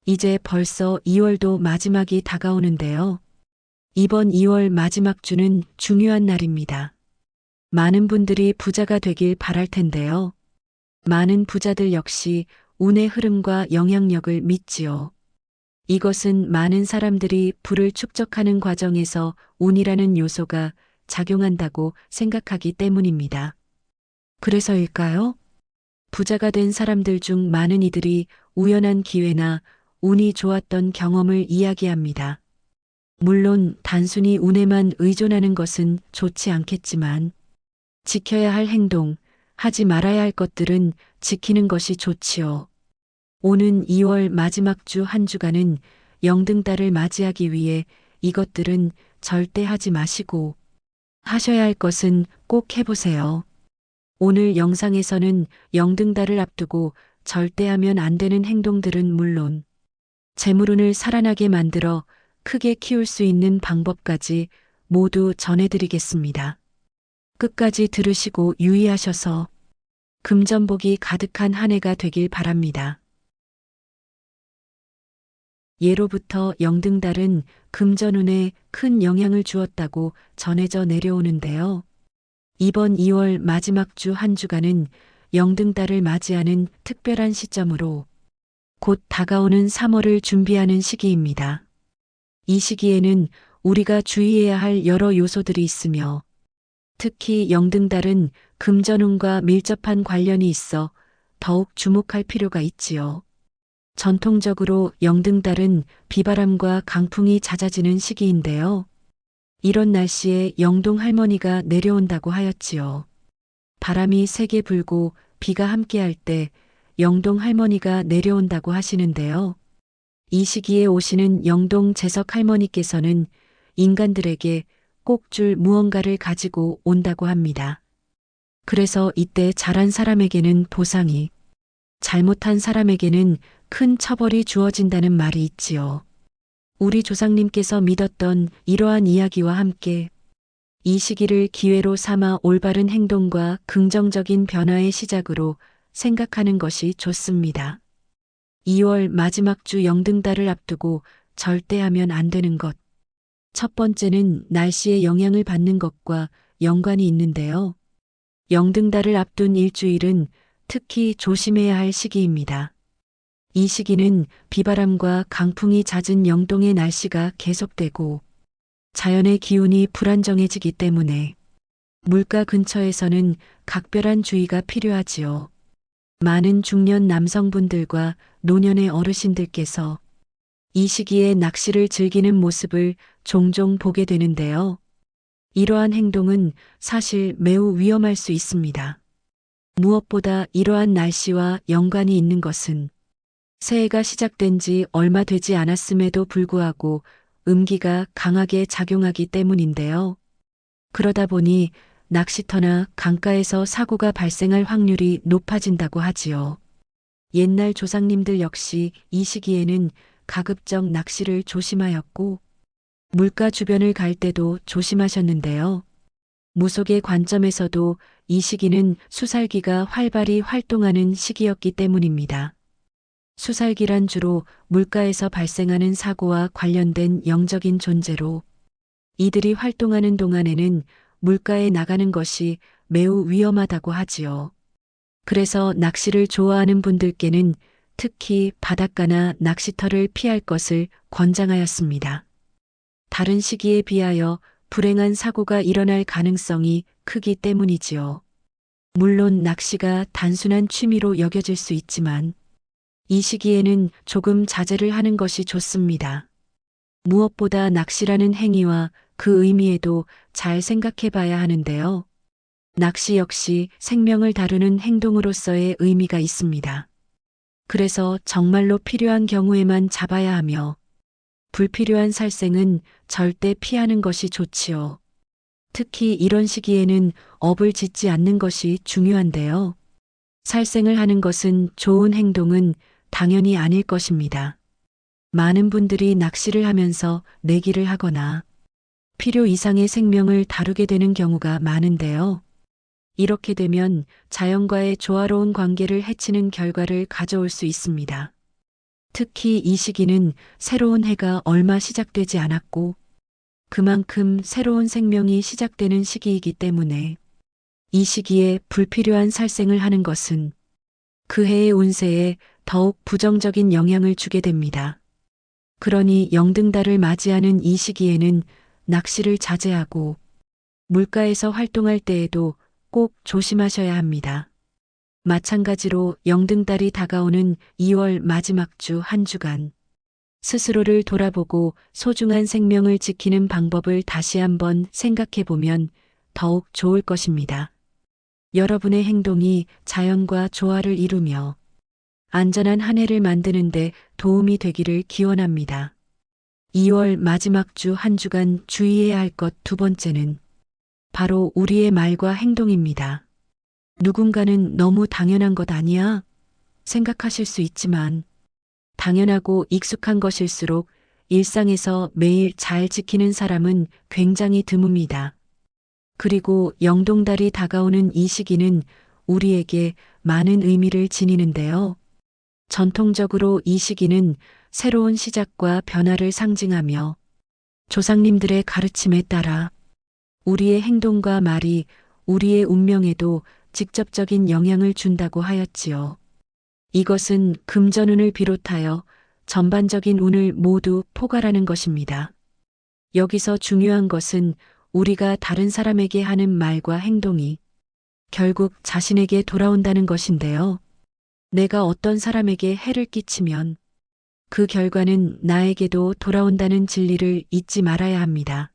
이제 벌써 2월도 마지막이 다가오는데요. 이번 2월 마지막 주는 중요한 날입니다. 많은 분들이 부자가 되길 바랄 텐데요. 많은 부자들 역시 운의 흐름과 영향력을 믿지요. 이것은 많은 사람들이 부를 축적하는 과정에서 운이라는 요소가 작용한다고 생각하기 때문입니다. 그래서일까요? 부자가 된 사람들 중 많은 이들이 우연한 기회나 운이 좋았던 경험을 이야기합니다. 물론 단순히 운에만 의존하는 것은 좋지 않겠지만 지켜야 할 행동, 하지 말아야 할 것들은 지키는 것이 좋지요. 오는 2월 마지막 주 한 주간은 영등달을 맞이하기 위해 이것들은 절대 하지 마시고 하셔야 할 것은 꼭 해보세요. 오늘 영상에서는 영등달을 앞두고 절대 하면 안 되는 행동들은 물론 재물운을 살아나게 만들어 크게 키울 수 있는 방법까지 모두 전해드리겠습니다. 끝까지 들으시고 유의하셔서 금전복이 가득한 한 해가 되길 바랍니다. 예로부터 영등달은 금전운에 큰 영향을 주었다고 전해져 내려오는데요. 이번 2월 마지막 주 한 주간은 영등달을 맞이하는 특별한 시점으로 곧 다가오는 3월을 준비하는 시기입니다. 이 시기에는 우리가 주의해야 할 여러 요소들이 있으며 특히 영등달은 금전운과 밀접한 관련이 있어 더욱 주목할 필요가 있지요. 전통적으로 영등달은 비바람과 강풍이 잦아지는 시기인데요. 이런 날씨에 영동 할머니가 내려온다고 하였지요. 바람이 세게 불고 비가 함께할 때 영동 할머니가 내려온다고 하시는데요. 이 시기에 오시는 영동 재석 할머니께서는 인간들에게 꼭 줄 무언가를 가지고 온다고 합니다. 그래서 이때 잘한 사람에게는 보상이, 잘못한 사람에게는 큰 처벌이 주어진다는 말이 있지요. 우리 조상님께서 믿었던 이러한 이야기와 함께 이 시기를 기회로 삼아 올바른 행동과 긍정적인 변화의 시작으로 생각하는 것이 좋습니다. 2월 마지막 주 영등달을 앞두고 절대 하면 안 되는 것. 첫 번째는 날씨의 영향을 받는 것과 연관이 있는데요. 영등달을 앞둔 일주일은 특히 조심해야 할 시기입니다. 이 시기는 비바람과 강풍이 잦은 영동의 날씨가 계속되고 자연의 기운이 불안정해지기 때문에 물가 근처에서는 각별한 주의가 필요하지요. 많은 중년 남성분들과 노년의 어르신들께서 이 시기에 낚시를 즐기는 모습을 종종 보게 되는데요. 이러한 행동은 사실 매우 위험할 수 있습니다. 무엇보다 이러한 날씨와 연관이 있는 것은 새해가 시작된 지 얼마 되지 않았음에도 불구하고 음기가 강하게 작용하기 때문인데요. 그러다 보니 낚시터나 강가에서 사고가 발생할 확률이 높아진다고 하지요. 옛날 조상님들 역시 이 시기에는 가급적 낚시를 조심하였고 물가 주변을 갈 때도 조심하셨는데요. 무속의 관점에서도 이 시기는 수살기가 활발히 활동하는 시기였기 때문입니다. 수살기란 주로 물가에서 발생하는 사고와 관련된 영적인 존재로 이들이 활동하는 동안에는 물가에 나가는 것이 매우 위험하다고 하지요. 그래서 낚시를 좋아하는 분들께는 특히 바닷가나 낚시터를 피할 것을 권장하였습니다. 다른 시기에 비하여 불행한 사고가 일어날 가능성이 크기 때문이지요. 물론 낚시가 단순한 취미로 여겨질 수 있지만 이 시기에는 조금 자제를 하는 것이 좋습니다. 무엇보다 낚시라는 행위와 그 의미에도 잘 생각해 봐야 하는데요. 낚시 역시 생명을 다루는 행동으로서의 의미가 있습니다. 그래서 정말로 필요한 경우에만 잡아야 하며 불필요한 살생은 절대 피하는 것이 좋지요. 특히 이런 시기에는 업을 짓지 않는 것이 중요한데요. 살생을 하는 것은 좋은 행동은 당연히 아닐 것입니다. 많은 분들이 낚시를 하면서 내기를 하거나 필요 이상의 생명을 다루게 되는 경우가 많은데요. 이렇게 되면 자연과의 조화로운 관계를 해치는 결과를 가져올 수 있습니다. 특히 이 시기는 새로운 해가 얼마 시작되지 않았고 그만큼 새로운 생명이 시작되는 시기이기 때문에 이 시기에 불필요한 살생을 하는 것은 그 해의 운세에 더욱 부정적인 영향을 주게 됩니다. 그러니 영등달을 맞이하는 이 시기에는 낚시를 자제하고 물가에서 활동할 때에도 꼭 조심하셔야 합니다. 마찬가지로 영등달이 다가오는 2월 마지막 주 한 주간 스스로를 돌아보고 소중한 생명을 지키는 방법을 다시 한번 생각해 보면 더욱 좋을 것입니다. 여러분의 행동이 자연과 조화를 이루며 안전한 한 해를 만드는데 도움이 되기를 기원합니다. 2월 마지막 주 한 주간 주의해야 할 것 두 번째는 바로 우리의 말과 행동입니다. 누군가는 너무 당연한 것 아니야? 생각하실 수 있지만 당연하고 익숙한 것일수록 일상에서 매일 잘 지키는 사람은 굉장히 드뭅니다. 그리고 영동달이 다가오는 이 시기는 우리에게 많은 의미를 지니는데요. 전통적으로 이 시기는 새로운 시작과 변화를 상징하며 조상님들의 가르침에 따라 우리의 행동과 말이 우리의 운명에도 직접적인 영향을 준다고 하였지요. 이것은 금전운을 비롯하여 전반적인 운을 모두 포괄하는 것입니다. 여기서 중요한 것은 우리가 다른 사람에게 하는 말과 행동이 결국 자신에게 돌아온다는 것인데요. 내가 어떤 사람에게 해를 끼치면 그 결과는 나에게도 돌아온다는 진리를 잊지 말아야 합니다.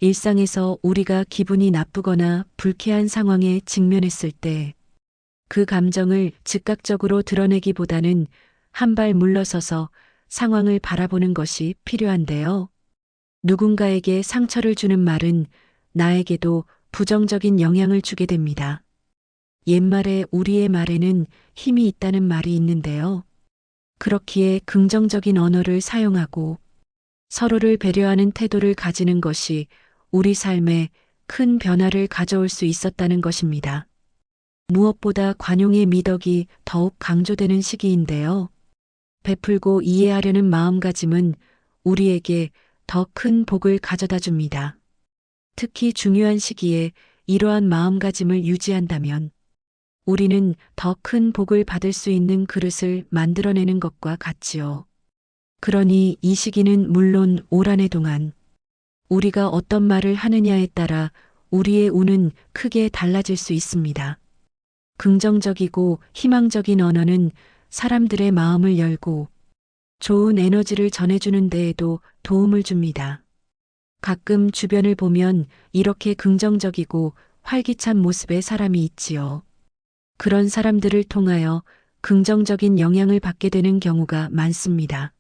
일상에서 우리가 기분이 나쁘거나 불쾌한 상황에 직면했을 때 그 감정을 즉각적으로 드러내기보다는 한 발 물러서서 상황을 바라보는 것이 필요한데요. 누군가에게 상처를 주는 말은 나에게도 부정적인 영향을 주게 됩니다. 옛말에 우리의 말에는 힘이 있다는 말이 있는데요. 그렇기에 긍정적인 언어를 사용하고 서로를 배려하는 태도를 가지는 것이 우리 삶에 큰 변화를 가져올 수 있었다는 것입니다. 무엇보다 관용의 미덕이 더욱 강조되는 시기인데요. 베풀고 이해하려는 마음가짐은 우리에게 더 큰 복을 가져다 줍니다. 특히 중요한 시기에 이러한 마음가짐을 유지한다면 우리는 더 큰 복을 받을 수 있는 그릇을 만들어내는 것과 같지요. 그러니 이 시기는 물론 올 한 해 동안 우리가 어떤 말을 하느냐에 따라 우리의 운은 크게 달라질 수 있습니다. 긍정적이고 희망적인 언어는 사람들의 마음을 열고 좋은 에너지를 전해주는 데에도 도움을 줍니다. 가끔 주변을 보면 이렇게 긍정적이고 활기찬 모습의 사람이 있지요. 그런 사람들을 통하여 긍정적인 영향을 받게 되는 경우가 많습니다.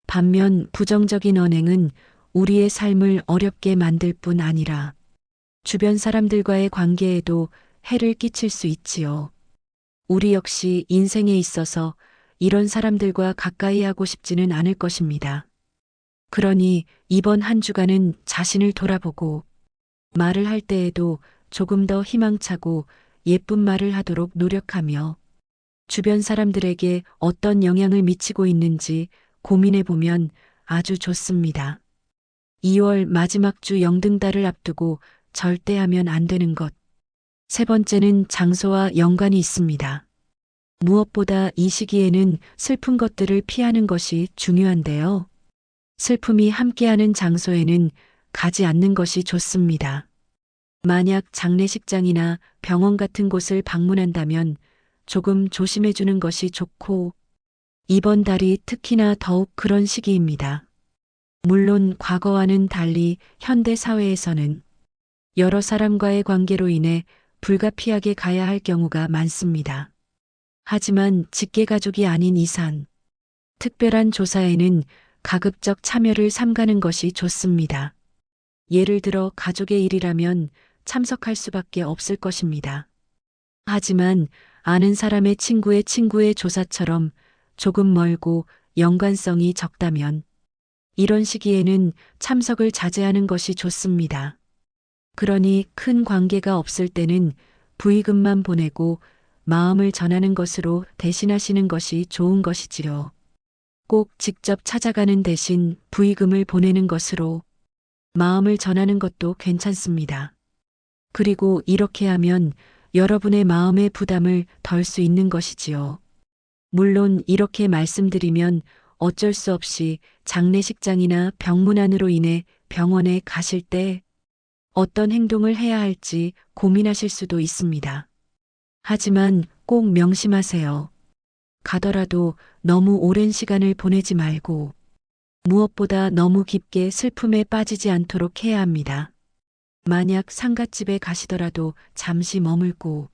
반면 부정적인 언행은 우리의 삶을 어렵게 만들 뿐 아니라 주변 사람들과의 관계에도 해를 끼칠 수 있지요. 우리 역시 인생에 있어서 이런 사람들과 가까이 하고 싶지는 않을 것입니다. 그러니 이번 한 주간은 자신을 돌아보고 말을 할 때에도 조금 더 희망차고 예쁜 말을 하도록 노력하며 주변 사람들에게 어떤 영향을 미치고 있는지 고민해 보면 아주 좋습니다. 2월 마지막 주 영등달을 앞두고 절대 하면 안 되는 것. 세 번째는 장소와 연관이 있습니다. 무엇보다 이 시기에는 슬픈 것들을 피하는 것이 중요한데요. 슬픔이 함께하는 장소에는 가지 않는 것이 좋습니다. 만약 장례식장이나 병원 같은 곳을 방문한다면 조금 조심해 주는 것이 좋고 이번 달이 특히나 더욱 그런 시기입니다. 물론 과거와는 달리 현대 사회에서는 여러 사람과의 관계로 인해 불가피하게 가야 할 경우가 많습니다. 하지만 직계가족이 아닌 이상 특별한 조사에는 가급적 참여를 삼가는 것이 좋습니다. 예를 들어 가족의 일이라면 참석할 수밖에 없을 것입니다. 하지만 아는 사람의 친구의 조사처럼 조금 멀고 연관성이 적다면 이런 시기에는 참석을 자제하는 것이 좋습니다. 그러니 큰 관계가 없을 때는 부의금만 보내고 마음을 전하는 것으로 대신하시는 것이 좋은 것이지요. 꼭 직접 찾아가는 대신 부의금을 보내는 것으로 마음을 전하는 것도 괜찮습니다. 그리고 이렇게 하면 여러분의 마음의 부담을 덜 수 있는 것이지요. 물론 이렇게 말씀드리면 어쩔 수 없이 장례식장이나 병문안으로 인해 병원에 가실 때 어떤 행동을 해야 할지 고민하실 수도 있습니다. 하지만 꼭 명심하세요. 가더라도 너무 오랜 시간을 보내지 말고 무엇보다 너무 깊게 슬픔에 빠지지 않도록 해야 합니다. 만약 상갓집에 가시더라도 잠시 머물고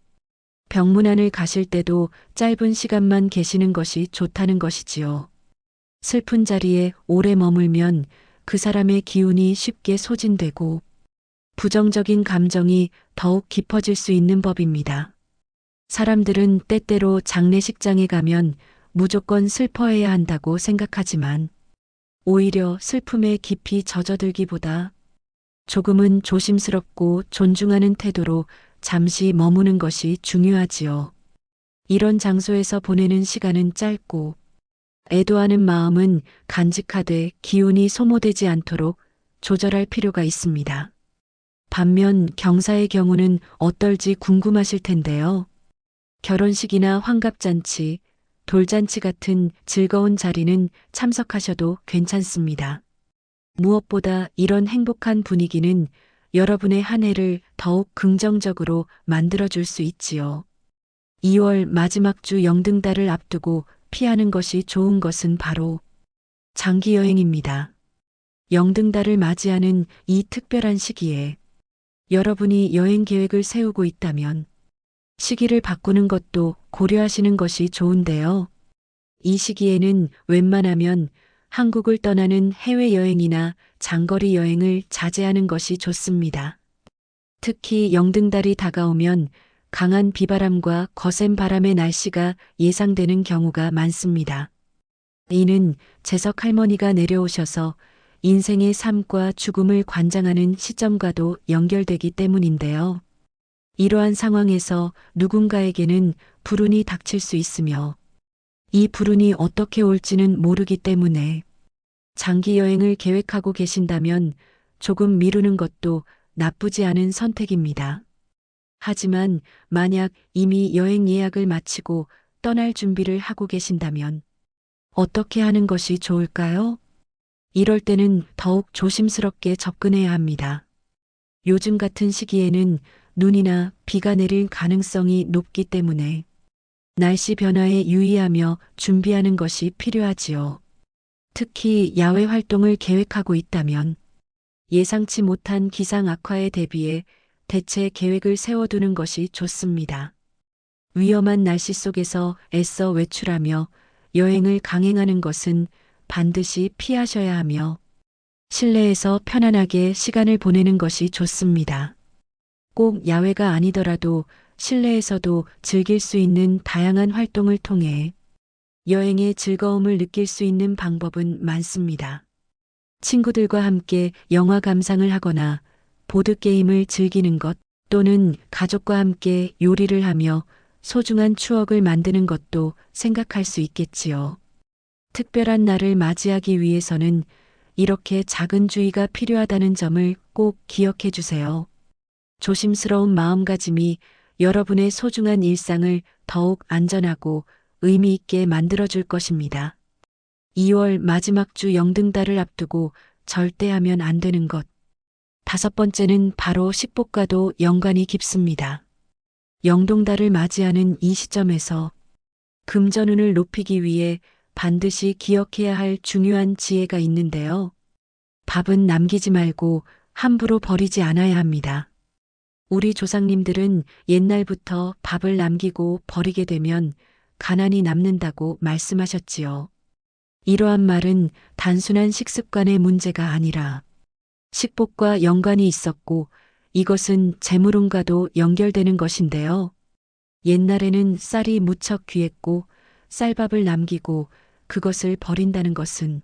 병문안을 가실 때도 짧은 시간만 계시는 것이 좋다는 것이지요. 슬픈 자리에 오래 머물면 그 사람의 기운이 쉽게 소진되고 부정적인 감정이 더욱 깊어질 수 있는 법입니다. 사람들은 때때로 장례식장에 가면 무조건 슬퍼해야 한다고 생각하지만 오히려 슬픔에 깊이 젖어들기보다 조금은 조심스럽고 존중하는 태도로 잠시 머무는 것이 중요하지요. 이런 장소에서 보내는 시간은 짧고 애도하는 마음은 간직하되 기운이 소모되지 않도록 조절할 필요가 있습니다. 반면 경사의 경우는 어떨지 궁금하실 텐데요. 결혼식이나 환갑잔치, 돌잔치 같은 즐거운 자리는 참석하셔도 괜찮습니다. 무엇보다 이런 행복한 분위기는 여러분의 한 해를 더욱 긍정적으로 만들어줄 수 있지요. 2월 마지막 주 영등달을 앞두고 피하는 것이 좋은 것은 바로 장기 여행입니다. 영등달을 맞이하는 이 특별한 시기에 여러분이 여행 계획을 세우고 있다면 시기를 바꾸는 것도 고려하시는 것이 좋은데요. 이 시기에는 웬만하면 한국을 떠나는 해외여행이나 장거리 여행을 자제하는 것이 좋습니다. 특히 영등달이 다가오면 강한 비바람과 거센 바람의 날씨가 예상되는 경우가 많습니다. 이는 재석 할머니가 내려오셔서 인생의 삶과 죽음을 관장하는 시점과도 연결되기 때문인데요. 이러한 상황에서 누군가에게는 불운이 닥칠 수 있으며 이 불운이 어떻게 올지는 모르기 때문에 장기 여행을 계획하고 계신다면 조금 미루는 것도 나쁘지 않은 선택입니다. 하지만 만약 이미 여행 예약을 마치고 떠날 준비를 하고 계신다면 어떻게 하는 것이 좋을까요? 이럴 때는 더욱 조심스럽게 접근해야 합니다. 요즘 같은 시기에는 눈이나 비가 내릴 가능성이 높기 때문에 날씨 변화에 유의하며 준비하는 것이 필요하지요. 특히 야외 활동을 계획하고 있다면 예상치 못한 기상 악화에 대비해 대체 계획을 세워두는 것이 좋습니다. 위험한 날씨 속에서 애써 외출하며 여행을 강행하는 것은 반드시 피하셔야 하며 실내에서 편안하게 시간을 보내는 것이 좋습니다. 꼭 야외가 아니더라도 실내에서도 즐길 수 있는 다양한 활동을 통해 여행의 즐거움을 느낄 수 있는 방법은 많습니다. 친구들과 함께 영화 감상을 하거나 보드게임을 즐기는 것 또는 가족과 함께 요리를 하며 소중한 추억을 만드는 것도 생각할 수 있겠지요. 특별한 날을 맞이하기 위해서는 이렇게 작은 주의가 필요하다는 점을 꼭 기억해 주세요. 조심스러운 마음가짐이 여러분의 소중한 일상을 더욱 안전하고 의미 있게 만들어줄 것입니다. 2월 마지막 주 영등달을 앞두고 절대 하면 안 되는 것. 5번째는 바로 식복과도 연관이 깊습니다. 영동달을 맞이하는 이 시점에서 금전운을 높이기 위해 반드시 기억해야 할 중요한 지혜가 있는데요. 밥은 남기지 말고 함부로 버리지 않아야 합니다. 우리 조상님들은 옛날부터 밥을 남기고 버리게 되면 가난이 남는다고 말씀하셨지요. 이러한 말은 단순한 식습관의 문제가 아니라 식복과 연관이 있었고 이것은 재물운과도 연결되는 것인데요. 옛날에는 쌀이 무척 귀했고 쌀밥을 남기고 그것을 버린다는 것은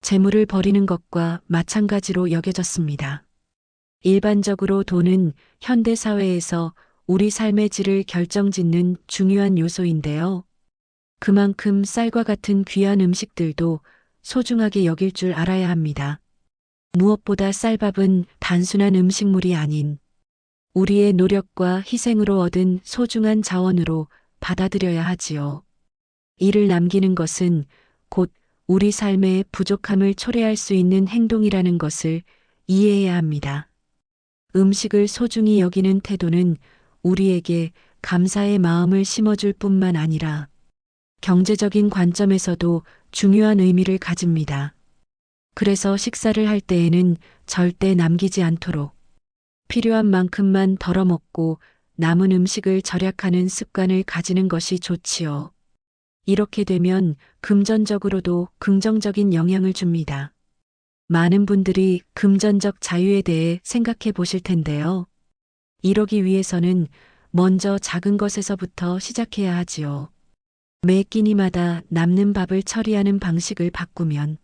재물을 버리는 것과 마찬가지로 여겨졌습니다. 일반적으로 돈은 현대 사회에서 우리 삶의 질을 결정짓는 중요한 요소인데요. 그만큼 쌀과 같은 귀한 음식들도 소중하게 여길 줄 알아야 합니다. 무엇보다 쌀밥은 단순한 음식물이 아닌 우리의 노력과 희생으로 얻은 소중한 자원으로 받아들여야 하지요. 이를 남기는 것은 곧 우리 삶의 부족함을 초래할 수 있는 행동이라는 것을 이해해야 합니다. 음식을 소중히 여기는 태도는 우리에게 감사의 마음을 심어줄 뿐만 아니라 경제적인 관점에서도 중요한 의미를 가집니다. 그래서 식사를 할 때에는 절대 남기지 않도록 필요한 만큼만 덜어 먹고 남은 음식을 절약하는 습관을 가지는 것이 좋지요. 이렇게 되면 금전적으로도 긍정적인 영향을 줍니다. 많은 분들이 금전적 자유에 대해 생각해 보실 텐데요. 이러기 위해서는 먼저 작은 것에서부터 시작해야 하지요. 매 끼니마다 남는 밥을 처리하는 방식을 바꾸면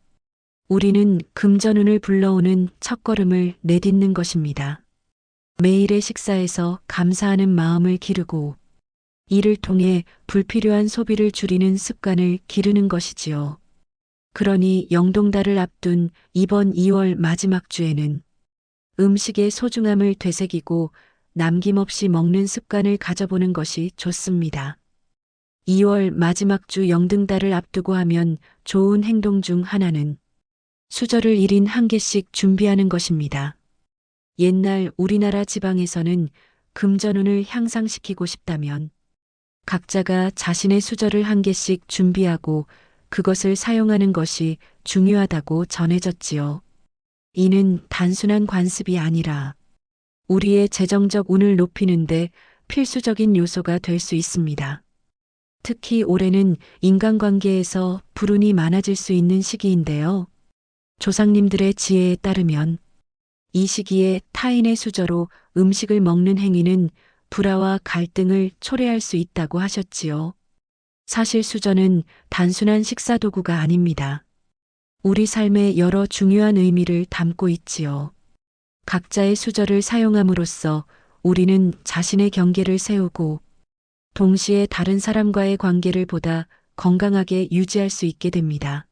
우리는 금전운을 불러오는 첫걸음을 내딛는 것입니다. 매일의 식사에서 감사하는 마음을 기르고 이를 통해 불필요한 소비를 줄이는 습관을 기르는 것이지요. 그러니 영동달을 앞둔 이번 2월 마지막 주에는 음식의 소중함을 되새기고 남김없이 먹는 습관을 가져보는 것이 좋습니다. 2월 마지막 주 영등달을 앞두고 하면 좋은 행동 중 하나는 수저를 1인 1개씩 준비하는 것입니다. 옛날 우리나라 지방에서는 금전운을 향상시키고 싶다면 각자가 자신의 수저를 1개씩 준비하고 그것을 사용하는 것이 중요하다고 전해졌지요. 이는 단순한 관습이 아니라 우리의 재정적 운을 높이는데 필수적인 요소가 될 수 있습니다. 특히 올해는 인간관계에서 불운이 많아질 수 있는 시기인데요. 조상님들의 지혜에 따르면 이 시기에 타인의 수저로 음식을 먹는 행위는 불화와 갈등을 초래할 수 있다고 하셨지요. 사실 수저는 단순한 식사 도구가 아닙니다. 우리 삶의 여러 중요한 의미를 담고 있지요. 각자의 수저를 사용함으로써 우리는 자신의 경계를 세우고 동시에 다른 사람과의 관계를 보다 건강하게 유지할 수 있게 됩니다.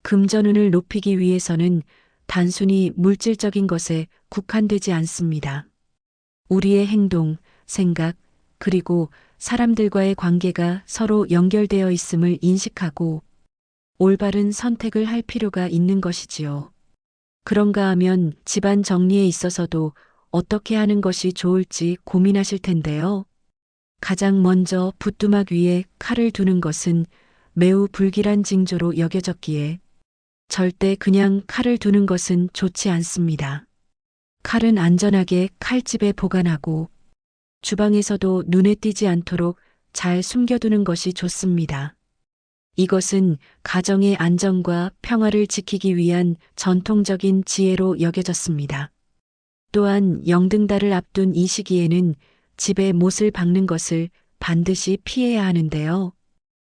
금전운을 높이기 위해서는 단순히 물질적인 것에 국한되지 않습니다. 우리의 행동, 생각, 그리고 사람들과의 관계가 서로 연결되어 있음을 인식하고 올바른 선택을 할 필요가 있는 것이지요. 그런가 하면 집안 정리에 있어서도 어떻게 하는 것이 좋을지 고민하실 텐데요. 가장 먼저 부뚜막 위에 칼을 두는 것은 매우 불길한 징조로 여겨졌기에 절대 그냥 칼을 두는 것은 좋지 않습니다. 칼은 안전하게 칼집에 보관하고 주방에서도 눈에 띄지 않도록 잘 숨겨두는 것이 좋습니다. 이것은 가정의 안정과 평화를 지키기 위한 전통적인 지혜로 여겨졌습니다. 또한 영등달을 앞둔 이 시기에는 집에 못을 박는 것을 반드시 피해야 하는데요.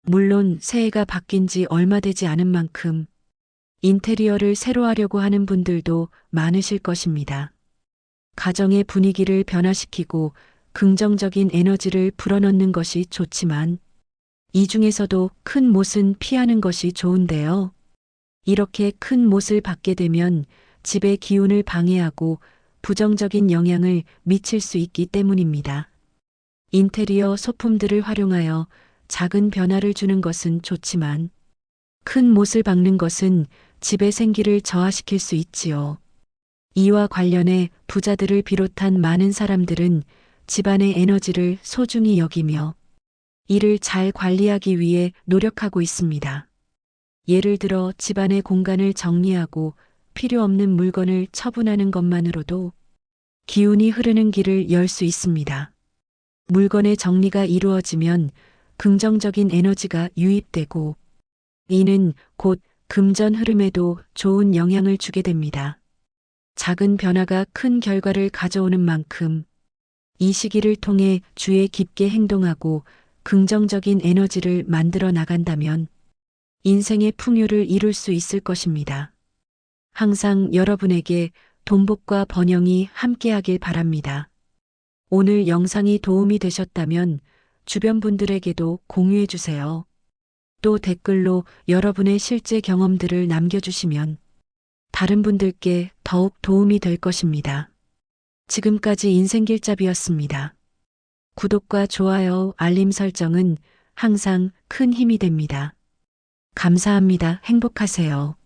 물론 새해가 바뀐 지 얼마 되지 않은 만큼 인테리어를 새로 하려고 하는 분들도 많으실 것입니다. 가정의 분위기를 변화시키고 긍정적인 에너지를 불어넣는 것이 좋지만 이 중에서도 큰 못은 피하는 것이 좋은데요. 이렇게 큰 못을 받게 되면 집의 기운을 방해하고 부정적인 영향을 미칠 수 있기 때문입니다. 인테리어 소품들을 활용하여 작은 변화를 주는 것은 좋지만 큰 못을 박는 것은 집의 생기를 저하시킬 수 있지요. 이와 관련해 부자들을 비롯한 많은 사람들은 집안의 에너지를 소중히 여기며 이를 잘 관리하기 위해 노력하고 있습니다. 예를 들어 집안의 공간을 정리하고 필요 없는 물건을 처분하는 것만으로도 기운이 흐르는 길을 열 수 있습니다. 물건의 정리가 이루어지면 긍정적인 에너지가 유입되고 이는 곧 금전 흐름에도 좋은 영향을 주게 됩니다. 작은 변화가 큰 결과를 가져오는 만큼 이 시기를 통해 주의 깊게 행동하고 긍정적인 에너지를 만들어 나간다면 인생의 풍요를 이룰 수 있을 것입니다. 항상 여러분에게 돈복과 번영이 함께하길 바랍니다. 오늘 영상이 도움이 되셨다면 주변 분들에게도 공유해 주세요. 또 댓글로 여러분의 실제 경험들을 남겨주시면 다른 분들께 더욱 도움이 될 것입니다. 지금까지 인생길잡이였습니다. 구독과 좋아요, 알림 설정은 항상 큰 힘이 됩니다. 감사합니다. 행복하세요.